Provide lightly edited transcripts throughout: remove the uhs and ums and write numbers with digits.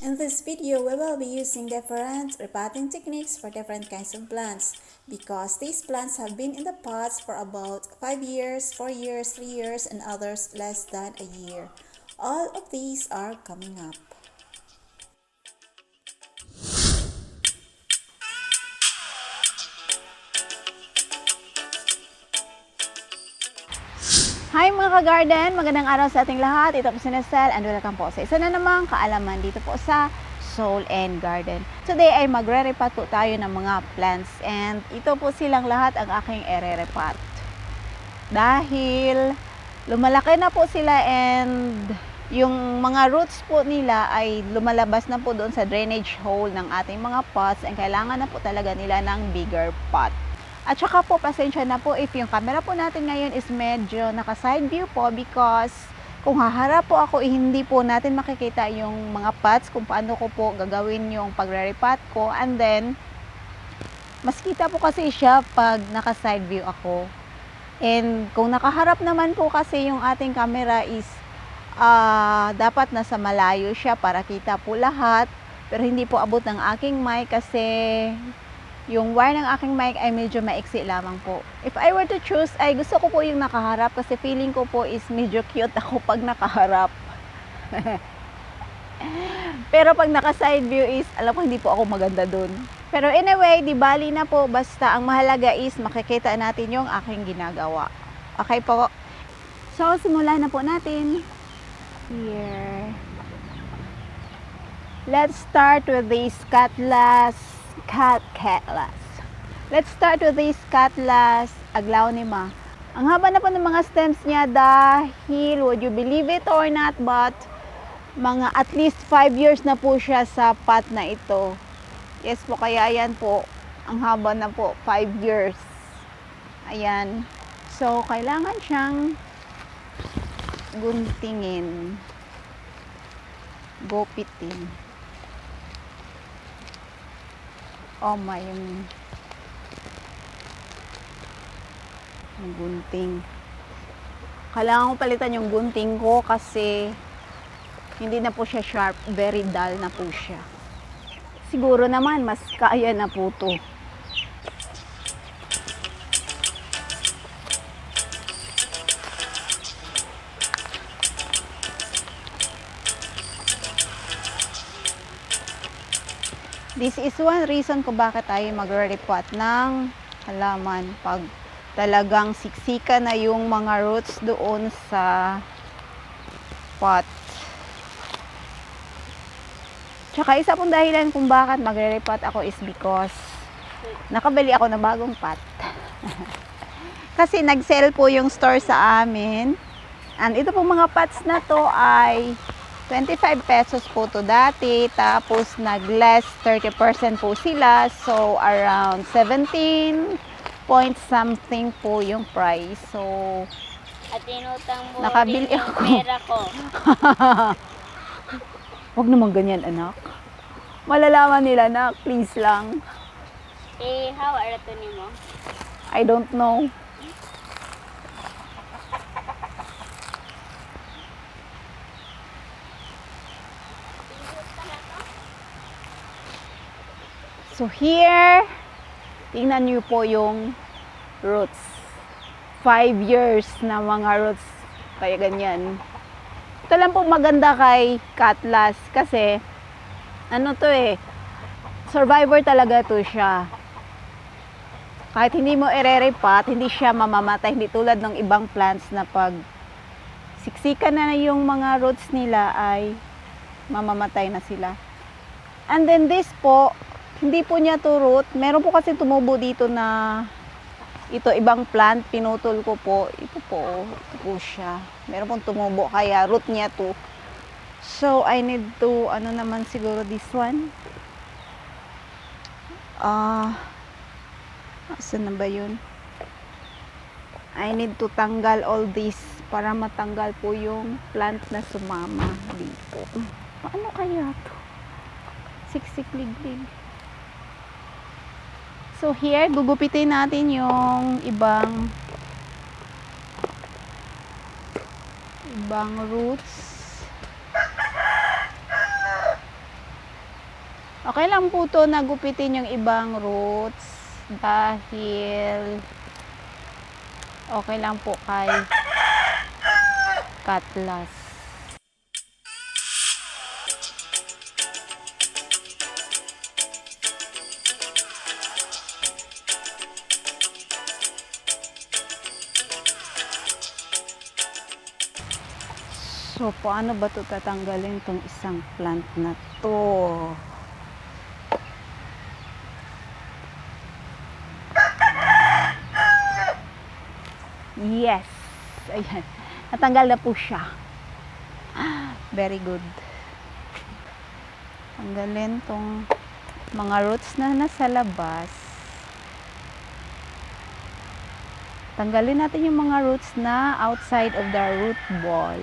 In this video, we will be using different repotting techniques for different kinds of plants because these plants have been in the pots for about 5 years, 4 years, 3 years, and others less than a year. All of these are coming up. Hi mga ka-garden! Magandang araw sa ating lahat. Ito po si Nesel and welcome po sa isa na namang kaalaman dito po sa Soul and Garden. Today ay magre-repot po tayo ng mga plants and ito po silang lahat ang aking ere-repot. Dahil lumalaki na po sila and yung mga roots po nila ay lumalabas na po doon sa drainage hole ng ating mga pots and kailangan na po talaga nila ng bigger pot. At saka po, pasensya na po if yung camera po natin ngayon is medyo naka-side view po because kung haharap po ako, hindi po natin makikita yung mga pots kung paano ko po gagawin yung pagre-repot ko. And then, mas kita po kasi siya pag naka-side view ako. And kung nakaharap naman po kasi yung ating camera is dapat nasa malayo siya para kita po lahat. Pero hindi po abot ng aking mic kasi yung wire ng aking mic ay medyo maiksi lamang po. If I were to choose, ay gusto ko po yung nakaharap kasi feeling ko po is medyo cute ako pag nakaharap. Pero pag naka-side view is, alam ko hindi po ako maganda dun. Pero anyway, di bali na po. Basta ang mahalaga is makikita natin yung aking ginagawa. Okay po? So, simulan na po natin. Here. Let's start with this cutlass. Let's start with this cutlass aglaw ni Ma. Ang haba na po ng mga stems niya dahil, would you believe it or not, but mga at least 5 years na po siya sa pot na ito. Yes po, kaya ayan po, ang haba na po, 5 years. Ayan. So, kailangan siyang guntingin. Gupitin. Oh my, yung gunting. Kailangan ko palitan yung gunting ko kasi hindi na po siya sharp, very dull na po siya. Siguro naman mas kaya na po to. This is one reason kung bakit tayo magre-repot ng halaman pag talagang siksika na yung mga roots doon sa pot. Tsaka isa pong dahilan kung bakit magre-repot ako is because nakabili ako ng bagong pot. Kasi nag-sell po yung store sa amin. And ito pong mga pots na to ay 25 pesos po to dati, tapos nag-less 30% po sila, so around 17 point something po yung price. So, at inutang mo nakabili rin yung ako. pera ko. Huwag naman ganyan, anak. Malalaman nila, anak. Please lang. Eh, how are to ni mo? I don't know. So here, tingnan niyo po yung roots. 5 years na mga roots. Kaya ganyan. Ito lang po maganda kay cutlass kasi ano to eh, survivor talaga to siya. Kahit hindi mo ire-repot, hindi siya mamamatay. Hindi tulad ng ibang plants na pag siksika na yung mga roots nila ay mamamatay na sila. And then this po, hindi po niya to root. Meron po kasi tumubo dito na ito ibang plant, pinutol ko po. Ito po siya. Meron pong tumubo kaya root niya to. So I need to ano naman siguro this one. Saan na ba yun? I need to tanggal all this para matanggal po yung plant na sumama dito. Paano kaya to? Siksik liglig. So here, gugupitin natin yung ibang roots. Okay lang po to na gupitin yung ibang roots dahil okay lang po kay cutlass. So, paano ba ito tatanggalin tong isang plant na to? Yes! Ayan. Natanggal na po siya. Very good. Tanggalin tong mga roots na nasa labas. Tanggalin natin yung mga roots na outside of the root ball.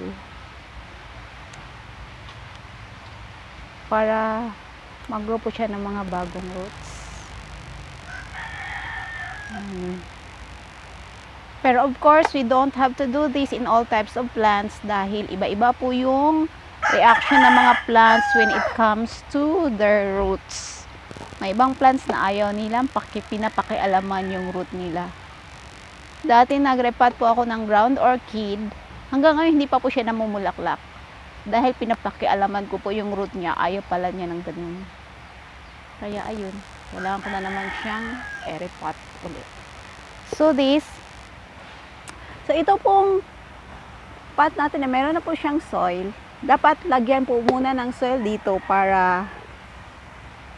Para mag-grow po siya ng mga bagong roots. Pero of course, we don't have to do this in all types of plants dahil iba-iba po yung reaction ng mga plants when it comes to their roots. May ibang plants na ayaw nilang pinapakialaman yung root nila. Dati nag-repot po ako ng ground orchid. Hanggang ngayon hindi pa po siya namumulaklak. Dahil pinapakialaman ko po yung root niya, ayaw pala niya ng ganun. Kaya ayun, kailangan ko na naman siyang repot ulit. So ito pong pot natin na meron na po siyang soil. Dapat lagyan po muna ng soil dito para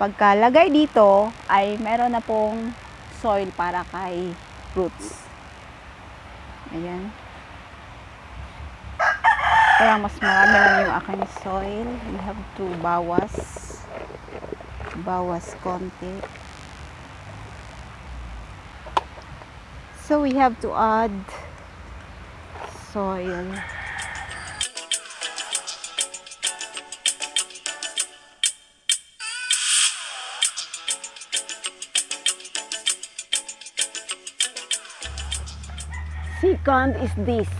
pagkalagay dito ay meron na pong soil para kay roots. Ayan. Kaya mas marami lang yung aking soil. We have to bawas konti. So we have to add soil. Second is this.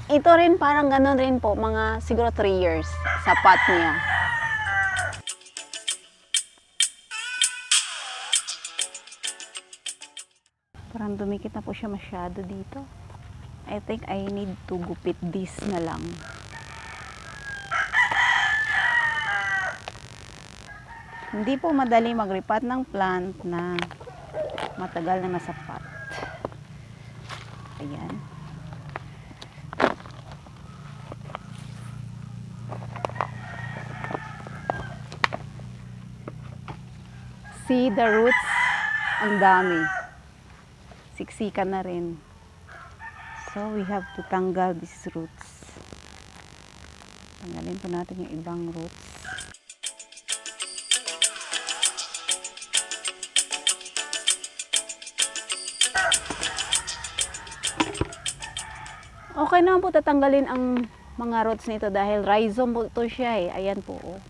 Ito rin parang ganun rin po, mga siguro 3 years sa pot niya. Parang dumikit na po siya masyado dito. I think I need to gupit this na lang. Hindi po madali mag-repot ng plant na matagal na nasa pot. Ayan. See the roots? Ang dami. Siksikan na rin. So, we have to tanggal these roots. Tanggalin po natin yung ibang roots. Okay naman po tatanggalin ang mga roots nito dahil rhizome po ito siya eh. Ayan po. Oh.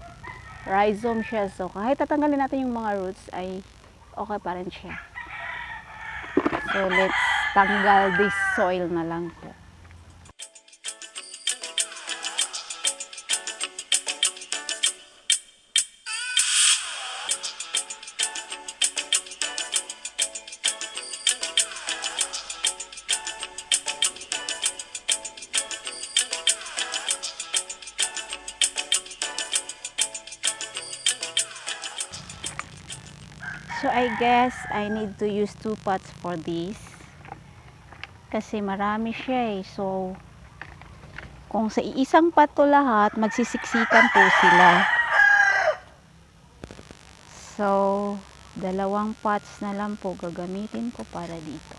Rhizome siya. So, kahit tatanggalin natin yung mga roots ay okay pa rin siya. So, let's tanggal this soil na lang po. So, I guess I need to use 2 pots for this. Kasi marami siya eh. So, kung sa iisang pot to lahat, magsisiksikan po sila. So, 2 pots na lang po gagamitin ko para dito.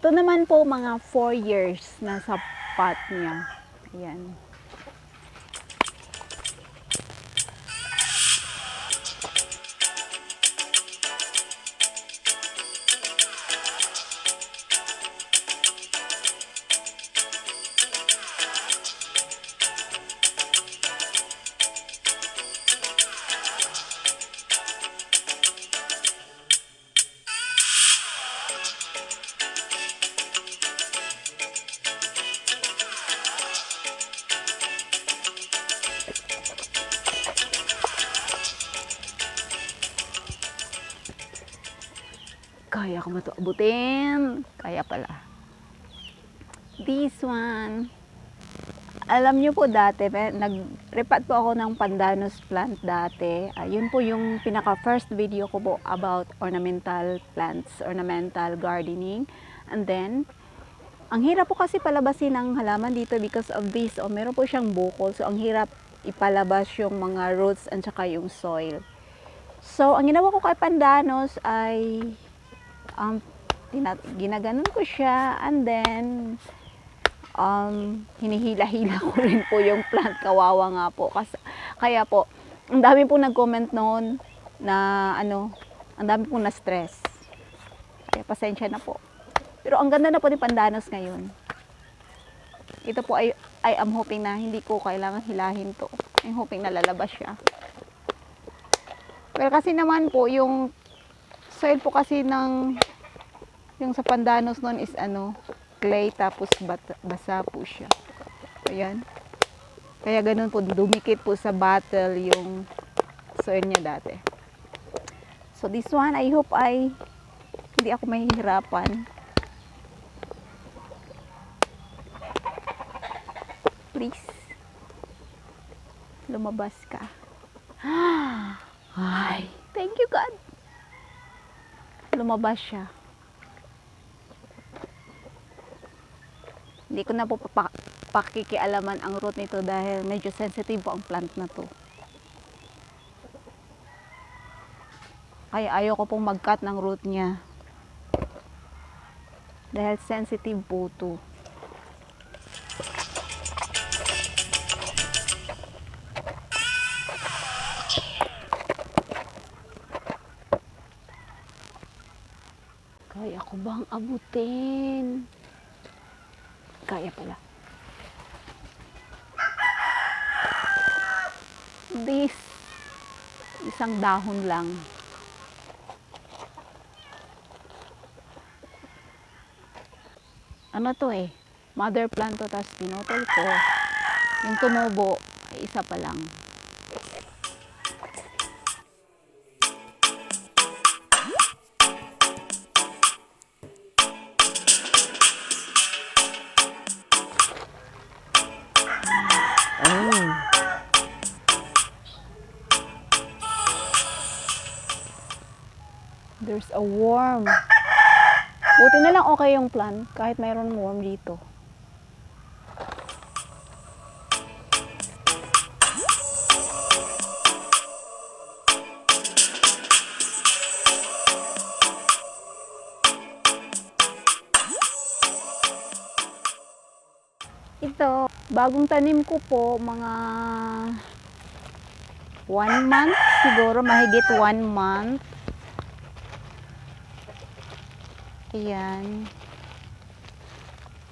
Ito naman po mga 4 years na sa pot niya. Ayan. Kaya ko ba ito abutin? Kaya pala. This one. Alam nyo po dati, nag-repot po ako ng pandanus plant dati. Yun po yung pinaka first video ko po about ornamental plants, ornamental gardening. And then, ang hirap po kasi palabasin ng halaman dito because of this. Meron po siyang bukol. So, ang hirap ipalabas yung mga roots and saka yung soil. So, ang ginawa ko kay pandanus ay ginaganon ko siya and then hinihila-hila ko rin po yung plant. Kawawa nga po. Kaya po, ang dami po nag-comment noon na ang dami po na-stress. Kaya pasensya na po. Pero ang ganda na po ni pandanus ngayon. Ito po I am hoping na hindi ko kailangan hilahin to. I'm hoping na lalabas siya. Pero kasi naman po, yung soil po kasi yung sa pandanus noon is clay tapos basa po siya. Ayan. Kaya ganun po, dumikit po sa bottle yung soil niya dati. So this one, I hope hindi ako mahihirapan. Please. Lumabas ka. Ay, thank you God. Lumabas siya. Hindi ko na po pakikialaman ang root nito dahil medyo sensitive po ang plant na to. Kaya ayaw ko pong mag-cut ng root niya. Dahil sensitive po to. Kaya ko bang abutin? Kaya pala. This, isang dahon lang. Ano to mother plant to, tapos pinutol ko. Yung tumubo, ay isa pa lang. There's a worm. Buti na lang okay yung plant kahit mayroon worm dito. Ito, bagong tanim ko po, mga 1 month siguro, mahigit 1 month. Ayan.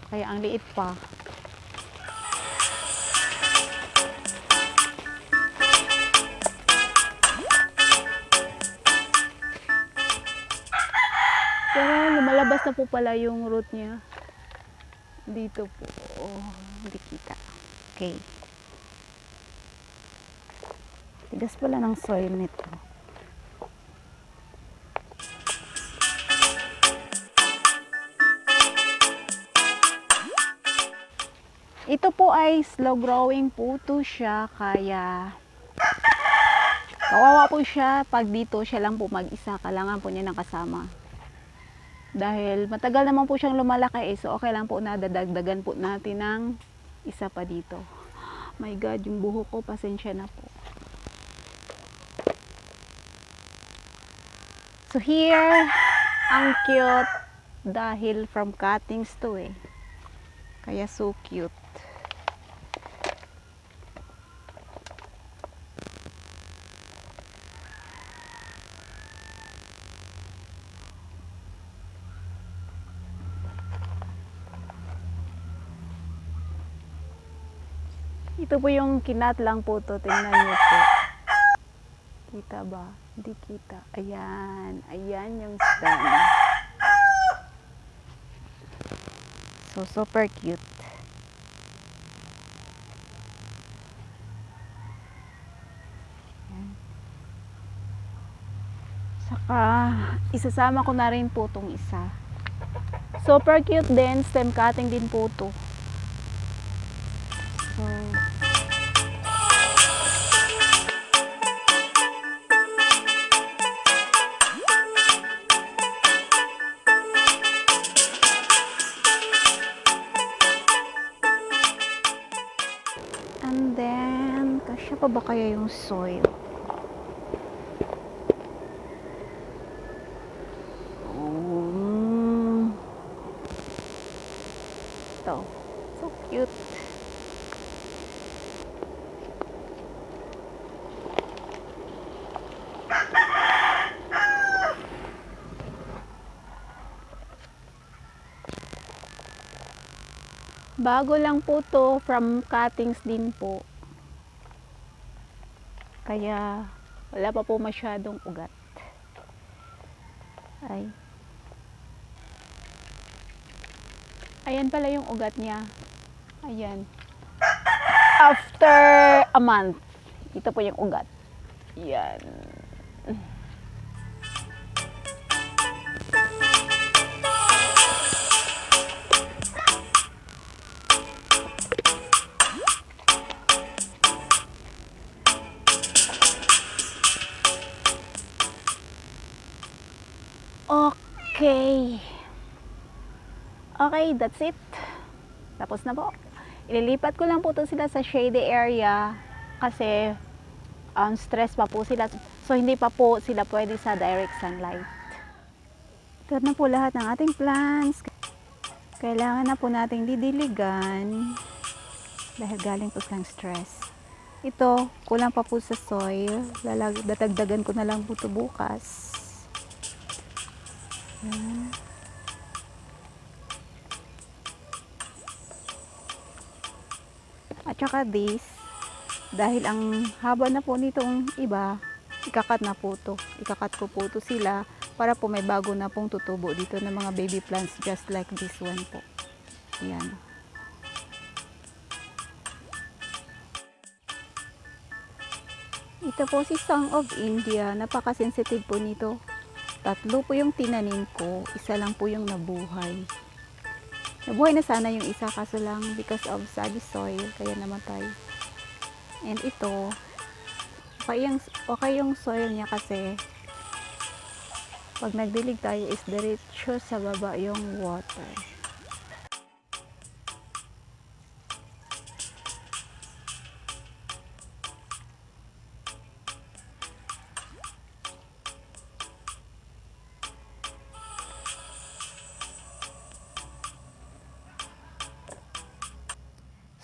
Kaya ang liit pa. Pero lumalabas na po pala yung root niya. Dito po. Oh, hindi kita. Okay. Tigas pala ng soil nito. Ito po ay slow growing po to siya, kaya kawawa po siya pag dito siya lang po mag-isa. Kailangan po niya ng kasama. Dahil matagal naman po siyang lumalaki so okay lang po na dadagdagan po natin ng isa pa dito. My God, yung buhok ko, pasensya na po. So here, ang cute. dahil from cuttings to eh. Kaya so cute. Ito po yung kinat lang po to. Tingnan niyo po. Kita ba? Hindi kita. Ayan. Ayan yung stem. So, super cute. Ayan. Saka, isasama ko na rin po itong isa. Super cute din. Stem cutting din po to. So, and then, kasya pa ba kaya yung soil? Ito. So cute. Bago lang po to, from cuttings din po. Kaya wala pa po masyadong ugat. Ay. Ayan pala yung ugat niya. Ayan. After a month. Ito po yung ugat. Yan. Okay. Okay, that's it. Tapos na po. Ililipat ko lang po to sila sa shady area kasi stress pa po sila. So, hindi pa po sila pwede sa direct sunlight. Ito na po lahat ng ating plants. Kailangan na po nating didiligan dahil galing po silang stress. Ito, kulang pa po sa soil. Dadagdagan ko na lang po ito bukas. Yan. At saka this, dahil ang haba na po nitong iba, ikakat na po to. Ikakat ko po to sila para po may bago na pong tutubo dito ng mga baby plants just like this one po. Ayan. Ito po si Song of India. Napaka-sensitive po nito. 3 po yung tinanim ko. Isa lang po yung nabuhay. Nabuhay na sana yung isa kaso lang because of saggy soil kaya namatay. And ito, okay yung soil niya kasi pag nagdilig tayo is diretso sa baba yung water.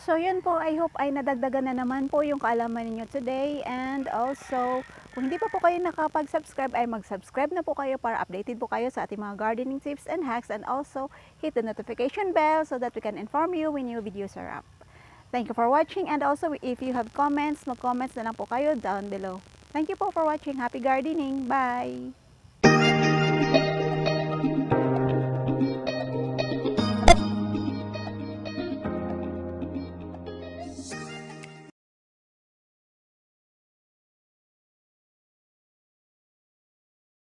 So yun po, I hope ay nadagdagan na naman po yung kaalaman ninyo today. And also, kung hindi pa po kayo nakapag-subscribe, ay mag-subscribe na po kayo para updated po kayo sa ating mga gardening tips and hacks. And also, hit the notification bell so that we can inform you when new videos are up. Thank you for watching, and also if you have comments, mag-comments na lang po kayo down below. Thank you po for watching. Happy gardening! Bye!